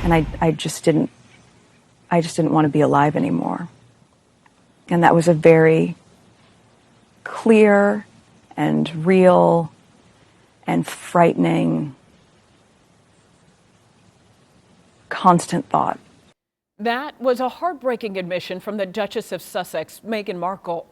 And I just didn't want to be alive anymore. And that was a very clear and real and frightening, constant thought. That was a heartbreaking admission from the Duchess of Sussex, Meghan Markle.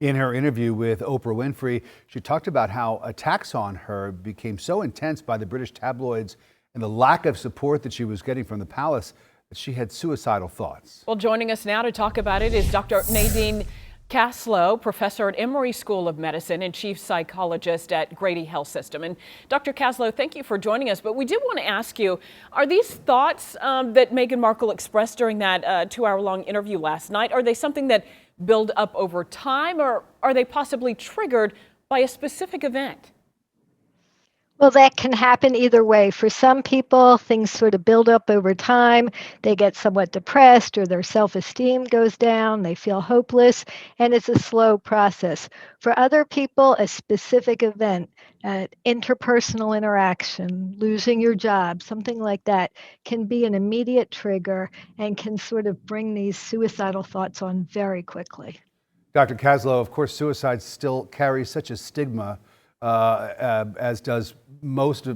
In her interview with Oprah Winfrey, she talked about how attacks on her became so intense by the British tabloids and the lack of support that she was getting from the palace that she had suicidal thoughts. Well, joining us now to talk about it is Dr. Nadine Caslow, professor at Emory School of Medicine and chief psychologist at Grady Health System. And Dr. Caslow, thank you for joining us. But we did want to ask you, are these thoughts that Meghan Markle expressed during that 2-hour-long interview last night, are they something that build up over time, or are they possibly triggered by a specific event? Well, that can happen either way. For some people, things sort of build up over time. They get somewhat depressed or their self-esteem goes down. They feel hopeless, and it's a slow process. For other people, a specific event, interpersonal interaction, losing your job, something like that, can be an immediate trigger and can sort of bring these suicidal thoughts on very quickly. Dr. Caslow, of course, suicide still carries such a stigma, as does most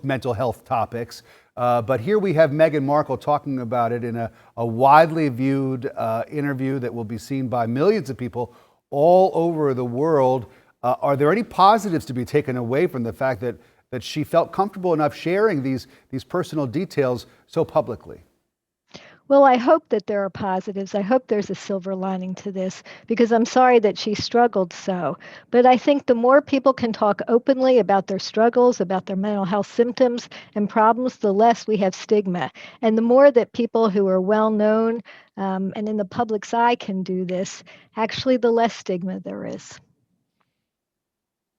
mental health topics. But here we have Meghan Markle talking about it in a widely viewed interview that will be seen by millions of people all over the world. Are there any positives to be taken away from the fact that she felt comfortable enough sharing these personal details so publicly? Well, I hope that there are positives. I hope there's a silver lining to this, because I'm sorry that she struggled so. But I think the more people can talk openly about their struggles, about their mental health symptoms and problems, the less we have stigma. And the more that people who are well known and in the public's eye can do this, actually the less stigma there is.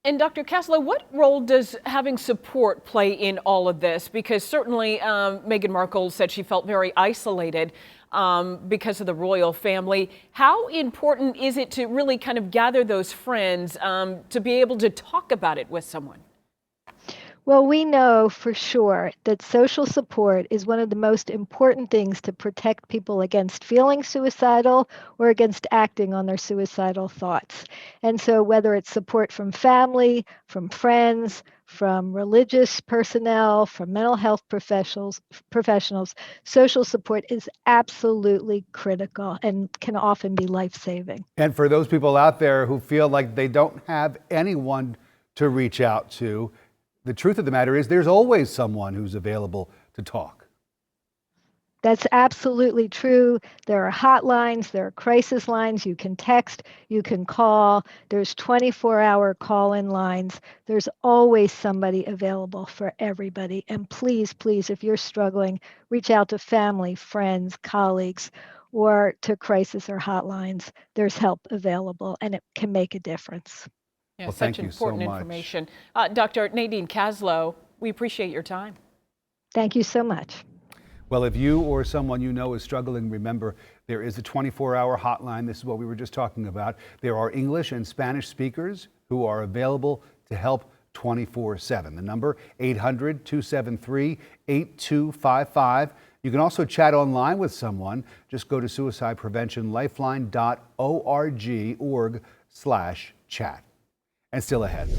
And Dr. Caslow, what role does having support play in all of this? Because certainly Meghan Markle said she felt very isolated because of the royal family. How important is it to really kind of gather those friends to be able to talk about it with someone? Well, we know for sure that social support is one of the most important things to protect people against feeling suicidal or against acting on their suicidal thoughts. And so whether it's support from family, from friends, from religious personnel, from mental health professionals, social support is absolutely critical and can often be life-saving. And for those people out there who feel like they don't have anyone to reach out to, the truth of the matter is there's always someone who's available to talk. That's absolutely true. There are hotlines, there are crisis lines. You can text, you can call. There's 24-hour call-in lines. There's always somebody available for everybody. And please, please, if you're struggling, reach out to family, friends, colleagues, or to crisis or hotlines. There's help available, and it can make a difference. Yeah, well, such thank you important so much. information. Dr. Nadine Caslow, we appreciate your time. Thank you so much. Well, if you or someone you know is struggling, remember there is a 24-hour hotline. This is what we were just talking about. There are English and Spanish speakers who are available to help 24/7. The number 800-273-8255. You can also chat online with someone. Just go to suicidepreventionlifeline.org/chat. And still ahead.